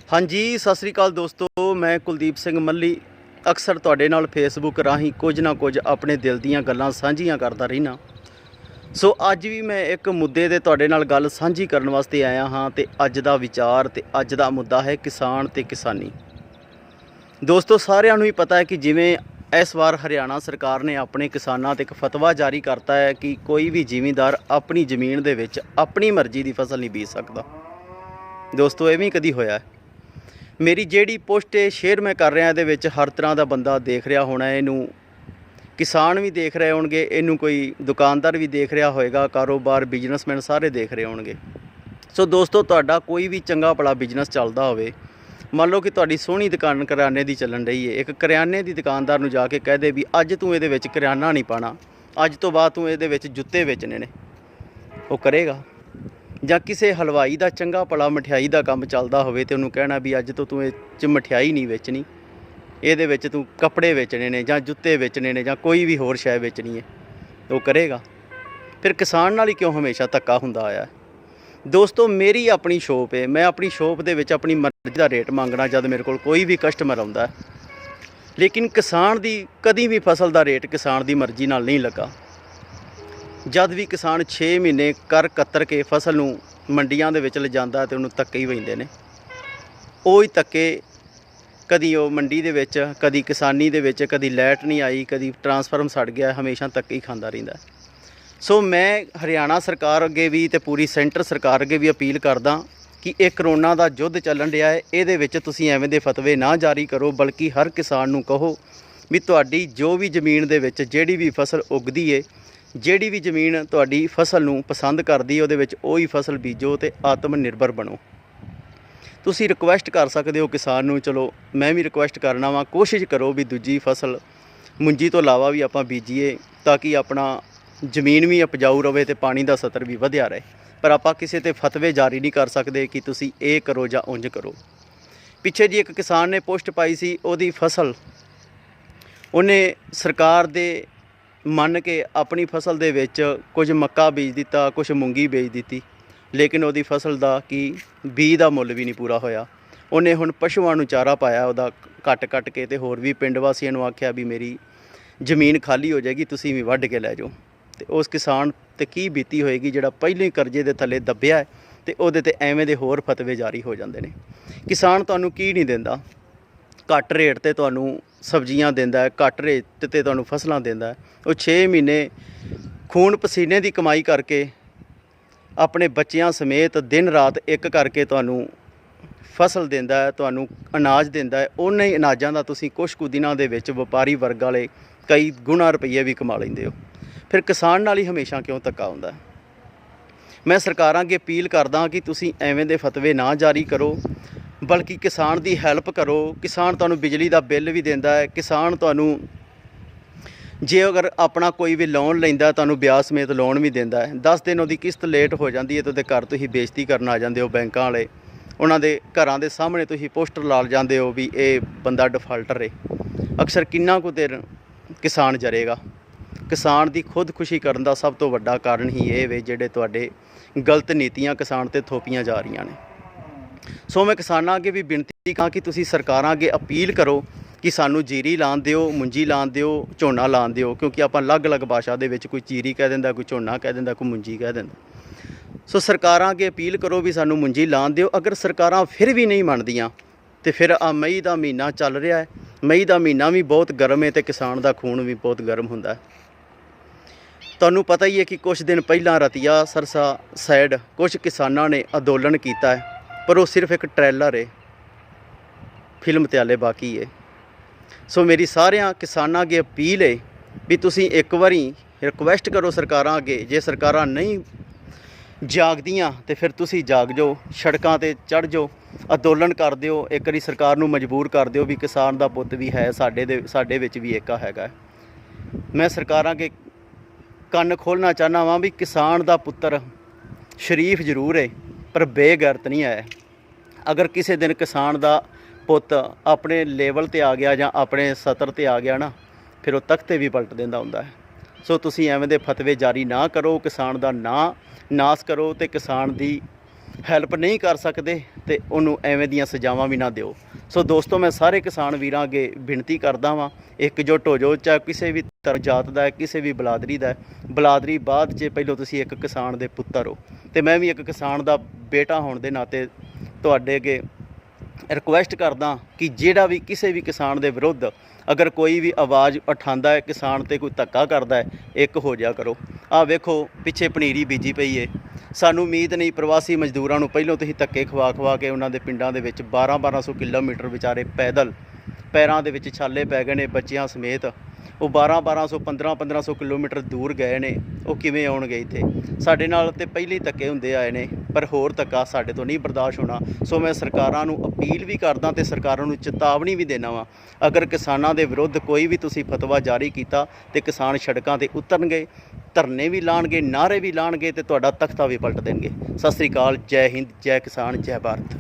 हाँ जी, सत श्री अकाल दोस्तों। मैं कुलदीप सिंह मल्ली अक्सर तुहाडे नाल फेसबुक राही कुछ ना कुछ अपने दिल दीयां गल्लां साझीਆਂ करता रहना। सो अज भी मैं एक मुद्दे ते तुहाडे नाल गल साझी करन वास्ते आया हाँ। ते अज दा विचार ते अज दा मुद्दा है किसान ते किसानी। दोस्तों सारिआं नूं ही पता है कि जिवें इस वार हरियाणा सरकार ने अपने किसानां ते एक फतवा जारी करता है कि कोई भी जिमींदार अपनी जमीन दे विच अपनी मर्जी की फसल नहीं बीज सकता। दोस्तों इवें कदी होया है? मेरी ਜਿਹੜੀ पोस्ट शेयर मैं कर रहा ये हर तरह का बंदा देख रहा होना है। इनू किसान भी देख रहे होणगे, इनू कोई दुकानदार भी देख रहा होएगा, कारोबार बिजनेसमैन सारे देख रहे होणगे। सो दोस्तों तुहाडा कोई भी चंगा भला बिजनेस चलदा होवे, मान लो कि तुहाडी सोहनी दुकान करियाने की चलन रही है, एक करियाने की दुकानदार नूं जाके कह दे भी अज तूं इहदे विच करियाना नहीं पाना, अज तो बाद तूं इहदे विच जुत्ते बेचने ने, वो करेगा? ਜਾਂ ਕਿਸੇ ਹਲਵਾਈ ਦਾ ਚੰਗਾ ਭਲਾ ਮਠਿਆਈ ਦਾ ਕੰਮ ਚੱਲਦਾ ਹੋਵੇ ਤੇ ਉਹਨੂੰ ਕਹਿਣਾ ਵੀ ਅੱਜ ਤੋਂ ਤੂੰ ਇਹ 'ਚ ਮਠਿਆਈ ਨਹੀਂ ਵੇਚਣੀ, ਇਹਦੇ ਵਿੱਚ ਤੂੰ ਕੱਪੜੇ ਵੇਚਣੇ ਨੇ ਜਾਂ ਜੁੱਤੇ ਵੇਚਣੇ ਨੇ ਜਾਂ ਕੋਈ ਵੀ ਹੋਰ ਸ਼ੈ ਵੇਚਣੀ ਹੈ, ਉਹ ਕਰੇਗਾ? ਫਿਰ ਕਿਸਾਨ ਨਾਲ ਹੀ ਕਿਉਂ ਹਮੇਸ਼ਾ ਧੱਕਾ ਹੁੰਦਾ ਆਇਆ? ਦੋਸਤੋ ਮੇਰੀ ਆਪਣੀ ਸ਼ੋਪ ਹੈ, ਮੈਂ ਆਪਣੀ ਸ਼ੋਪ ਦੇ ਵਿੱਚ ਆਪਣੀ ਮਰਜ਼ੀ ਦਾ ਰੇਟ ਮੰਗਣਾ ਜਦ ਮੇਰੇ ਕੋਲ ਕੋਈ ਵੀ ਕਸਟਮਰ ਆਉਂਦਾ, ਲੇਕਿਨ ਕਿਸਾਨ ਦੀ ਕਦੀ ਵੀ ਫਸਲ ਦਾ ਰੇਟ ਕਿਸਾਨ ਦੀ ਮਰਜ਼ੀ ਨਾਲ ਨਹੀਂ ਲੱਗਾ। जद भी किसान 6 महीने कर कतर के फसल नूं मंडियां दे विच लिजांदा ते उहनूं धक्के ही पैंदे ने। ओही धक्के कदी वो मंडी दे विच, कदी किसानी दे विच, कदी लाइट नहीं आई, कदी ट्रांसफार्म सड़ गया, हमेशा धक्के ही खांदा रहिंदा। सो मैं हरियाणा सरकार अगे भी ते पूरी सेंटर सरकार अगे भी अपील करदा कि ये करोना दा युद्ध चलन रहा है, इहदे विच तुसीं एवें दे फतवे ना जारी करो, बल्कि हर किसान नूं कहो भी तुहाडी जो भी ज़मीन दे विच जिहड़ी भी फसल उगदी है, ਜਿਹੜੀ भी ਜ਼ਮੀਨ ਤੁਹਾਡੀ फसल ਨੂੰ ਪਸੰਦ ਕਰਦੀ ਉਹਦੇ ਵਿੱਚ ਉਹੀ फसल ਬੀਜੋ ਤੇ ਆਤਮ ਨਿਰਭਰ ਬਣੋ। ਤੁਸੀਂ ਰਿਕੁਐਸਟ ਕਰ ਸਕਦੇ ਹੋ ਕਿਸਾਨ ਨੂੰ, ਚਲੋ ਮੈਂ ਵੀ ਰਿਕੁਐਸਟ ਕਰਨਾ ਵਾ, ਕੋਸ਼ਿਸ਼ ਕਰੋ ਵੀ ਦੂਜੀ फसल ਮੁੰਜੀ ਤੋਂ ਇਲਾਵਾ ਵੀ ਆਪਾਂ ਬੀਜੀਏ ਤਾਂ ਕਿ ਆਪਣਾ ਜ਼ਮੀਨ ਵੀ ਉਪਜਾਊ ਰਹੇ ਤੇ ਪਾਣੀ ਦਾ ਸਤਰ ਵੀ ਵਧਿਆ ਰਹੇ। ਪਰ ਆਪਾਂ ਕਿਸੇ ਤੇ ਫਤਵੇ ਜਾਰੀ ਨਹੀਂ ਕਰ ਸਕਦੇ ਕਿ ਤੁਸੀਂ ਇਹ ਕਰੋ ਜਾਂ ਉਂਝ ਕਰੋ। ਪਿੱਛੇ ਜੀ ਇੱਕ ਕਿਸਾਨ ਨੇ ਪੋਸਟ ਪਾਈ ਸੀ, ਉਹਦੀ फसल ਉਹਨੇ ਸਰਕਾਰ ਦੇ ਮੰਨ ਕੇ ਆਪਣੀ फसल ਦੇ ਵਿੱਚ ਕੁਝ ਮੱਕਾ ਬੀਜ ਦਿੱਤਾ, ਕੁਝ ਮੂੰਗੀ ਬੀਜ ਦਿੱਤੀ, ਲੇਕਿਨ ਉਹਦੀ फसल ਦਾ ਕੀ ਬੀਜ ਦਾ ਮੁੱਲ ਵੀ ਨਹੀਂ ਪੂਰਾ ਹੋਇਆ। ਉਹਨੇ ਹੁਣ ਪਸ਼ੂਆਂ ਨੂੰ ਚਾਰਾ ਪਾਇਆ ਉਹਦਾ ਕੱਟ ਕੇ, ਤੇ ਹੋਰ ਵੀ ਪਿੰਡ ਵਾਸੀਆਂ ਨੂੰ ਆਖਿਆ ਵੀ ਮੇਰੀ ਜ਼ਮੀਨ ਖਾਲੀ ਹੋ ਜਾਏਗੀ, ਤੁਸੀਂ ਵੀ ਵੱਢ ਕੇ ਲੈ ਜਾਓ। ਤੇ ਉਸ ਕਿਸਾਨ 'ਤੇ ਕੀ ਬੀਤੀ ਹੋਏਗੀ ਜਿਹੜਾ ਪਹਿਲਾਂ ਹੀ ਕਰਜ਼ੇ ਦੇ ਥੱਲੇ ਦੱਬਿਆ ਤੇ ਉਹਦੇ 'ਤੇ ਐਵੇਂ ਦੇ ਹੋਰ ਫਤਵੇ ਜਾਰੀ ਹੋ ਜਾਂਦੇ ਨੇ। ਕਿਸਾਨ ਤੁਹਾਨੂੰ ਕੀ ਨਹੀਂ ਦਿੰਦਾ? घट रेट ते तुहानू सब्जियां दिंदा है, घट रेट ते तुहानू फसलां दिंदा है। वो 6 महीने खून पसीने की कमाई करके अपने बच्चियां समेत दिन रात एक करके तुहानू फसल दिंदा है, तुहानू अनाज दिंदा है। उन्हें ही अनाजां दा तुसीं कुछ कुछ दिनां दे विच वपारी वर्ग वाले कई गुणा रुपये भी कमा लैंदे हो। फिर किसान नाल ही हमेशा क्यों धक्का हुंदा है? मैं सरकारां अगे अपील करदा कि तुसीं एवें दे फतवे ना जारी करो, बल्कि किसान की हैल्प करो। किसान तुहानू बिजली का बिल भी देंदा है, किसान तुहानू जे अगर अपना कोई भी लोन लैंदा तुहानू ब्याज समेत लोन भी देंदा है। 10 दिन उसकी किस्त लेट हो जाती है तो घर तुसीं बेइज्जती करन आ जांदे हो बैंकां वाले, उन्हां दे घरां दे सामने तुसीं पोस्टर ला जांदे हो भी ये बंदा डिफाल्टर है। अक्सर किन्ना कुछ देर किसान जरेगा? किसान की खुदकुशी करन दा सब तो वड्डा कारण ही ये वे जिहड़े तुहाडे गलत नीतियां किसान ते थोपियां जा रहीआं ने। सो मैं किसानां अगे भी बेनती कहां कि तुसीं सरकारां अगे अपील करो कि सानू जीरी लाण दिओ, मुंजी लाण दिओ, झोना लाण दिओ, क्योंकि आपां अलग-अलग भाषा दे विच कोई चीरी कह दिंदा, कोई झोना कह दिंदा, कोई मुंजी कह दिंदा। सो सरकारां अगे अपील करो भी सानू मुंजी लाण दिओ। अगर सरकारां फिर भी नहीं मनदियां तो फिर मई का महीना चल रहा है, मई का महीना भी बहुत गर्म है तो किसान का खून भी बहुत गर्म हुंदा है। तुहानू पता ही है कि कुछ दिन पहलां रतिया सरसा साइड कुछ किसानां ने अंदोलन किया है, पर वो सिर्फ एक ट्रेलर है, फिल्म ते हाले बाकी है। सो मेरी सारियां किसानां अगे अपील है भी तुसीं एक बारी रिक्वेस्ट करो सरकारां अगे, जे सरकारां नहीं जागदियां तो फिर तुसीं जाग जाओ, सड़कां ते चढ़ जाओ, अंदोलन कर दिओ, एक बारी सरकार नूं मजबूर कर दिओ भी किसान दा पुत्त भी है, साडे विच भी एका हैगा। मैं सरकारां अगे ਕੰਨ खोलना चाहना वां भी किसान दा पुत्तर शरीफ जरूर है पर बेगैरत नहीं है। अगर किसी दिन किसान दा पुत्त अपने लेवल ते आ गया जां अपने सतर ते आ गया ना, फिर वो तख्ते भी पलट दिंदा हुंदा है। सो तुसीं एवें दे फतवे जारी ना करो, किसान दा नां नास करो ते किसान दी ਹੈਲਪ ਨਹੀਂ ਕਰ ਸਕਦੇ ਤੇ ਉਹਨੂੰ ਐਵੇਂ ਦੀਆਂ ਸਜ਼ਾਵਾਂ ਵੀ ਨਾ ਦਿਓ। ਸੋ ਦੋਸਤੋ, ਮੈਂ ਸਾਰੇ ਕਿਸਾਨ ਵੀਰਾਂ ਅੱਗੇ ਬੇਨਤੀ ਕਰਦਾ ਵਾਂ, ਇਕਜੁੱਟ ਹੋ ਜਾਓ। ਚਾਹੇ ਕਿਸੇ ਵੀ ਧਰਮ ਜਾਤ ਦਾ ਹੈ, ਕਿਸੇ ਵੀ ਬਲਾਦਰੀ ਦਾ ਹੈ। ਬਲਾਦਰੀ ਬਾਅਦ 'ਚ, ਪਹਿਲੋਂ ਤੁਸੀਂ ਇੱਕ ਕਿਸਾਨ ਦੇ ਪੁੱਤਰ ਹੋ ਤੇ ਮੈਂ ਵੀ ਇੱਕ ਕਿਸਾਨ ਦਾ ਬੇਟਾ ਹੋਣ ਦੇ ਨਾਤੇ ਤੁਹਾਡੇ ਅੱਗੇ ਰਿਕੁਐਸਟ ਕਰਦਾ ਕਿ ਜਿਹੜਾ ਵੀ ਕਿਸੇ ਵੀ ਕਿਸਾਨ ਦੇ ਵਿਰੁੱਧ ਅਗਰ ਕੋਈ ਵੀ ਆਵਾਜ਼ ਉਠਾਉਂਦਾ ਹੈ, ਕਿਸਾਨ 'ਤੇ ਕੋਈ ਧੱਕਾ ਕਰਦਾ ਹੈ, ਇੱਕ ਹੋ ਜਾ ਕਰੋ। ਆਹ ਵੇਖੋ ਪਿੱਛੇ ਪਨੀਰੀ ਬੀਜੀ ਪਈ ਏ। ਸਾਨੂੰ ਉਮੀਦ ਨਹੀਂ, ਪ੍ਰਵਾਸੀ ਮਜ਼ਦੂਰਾਂ ਨੂੰ ਪਹਿਲੋਂ ਤੁਸੀਂ ਧੱਕੇ ਖਵਾ ਕੇ ਉਹਨਾਂ ਦੇ ਪਿੰਡਾਂ ਦੇ ਵਿੱਚ 1200 ਕਿਲੋਮੀਟਰ ਵਿਚਾਰੇ ਪੈਦਲ, ਪੈਰਾਂ ਦੇ ਵਿੱਚ ਛਾਲੇ ਪੈ ਗਏ ਨੇ ਬੱਚਿਆਂ ਸਮੇਤ। ਉਹ 1200 1500 ਕਿਲੋਮੀਟਰ ਦੂਰ ਗਏ ਨੇ, ਉਹ ਕਿਵੇਂ ਆਉਣਗੇ ਇੱਥੇ? ਸਾਡੇ ਨਾਲ ਤੇ ਪਹਿਲੇ ਧੱਕੇ ਹੁੰਦੇ ਆਏ ਨੇ, ਪਰ ਹੋਰ ਧੱਕਾ ਸਾਡੇ ਤੋਂ ਨਹੀਂ ਬਰਦਾਸ਼ਤ ਹੋਣਾ। ਸੋ ਮੈਂ ਸਰਕਾਰਾਂ ਨੂੰ ਅਪੀਲ ਵੀ ਕਰਦਾ ਤੇ ਸਰਕਾਰਾਂ ਨੂੰ ਚੇਤਾਵਨੀ ਵੀ ਦੇਣਾ ਵਾ, ਅਗਰ ਕਿਸਾਨਾਂ ਦੇ ਵਿਰੁੱਧ ਕੋਈ ਵੀ ਤੁਸੀਂ ਫਤਵਾ ਜਾਰੀ ਕੀਤਾ ਤੇ ਕਿਸਾਨ ਸੜਕਾਂ 'ਤੇ ਉਤਰਨਗੇ, ਧਰਨੇ ਵੀ ਲਾਉਣਗੇ, ਨਾਅਰੇ ਵੀ ਲਾਉਣਗੇ ਤੇ ਤੁਹਾਡਾ ਤਖਤਾ ਵੀ ਪਲਟ ਦੇਣਗੇ। ਸਤਿ ਸ੍ਰੀ ਅਕਾਲ, ਜੈ ਹਿੰਦ, ਜੈ ਕਿਸਾਨ, ਜੈ ਭਾਰਤ।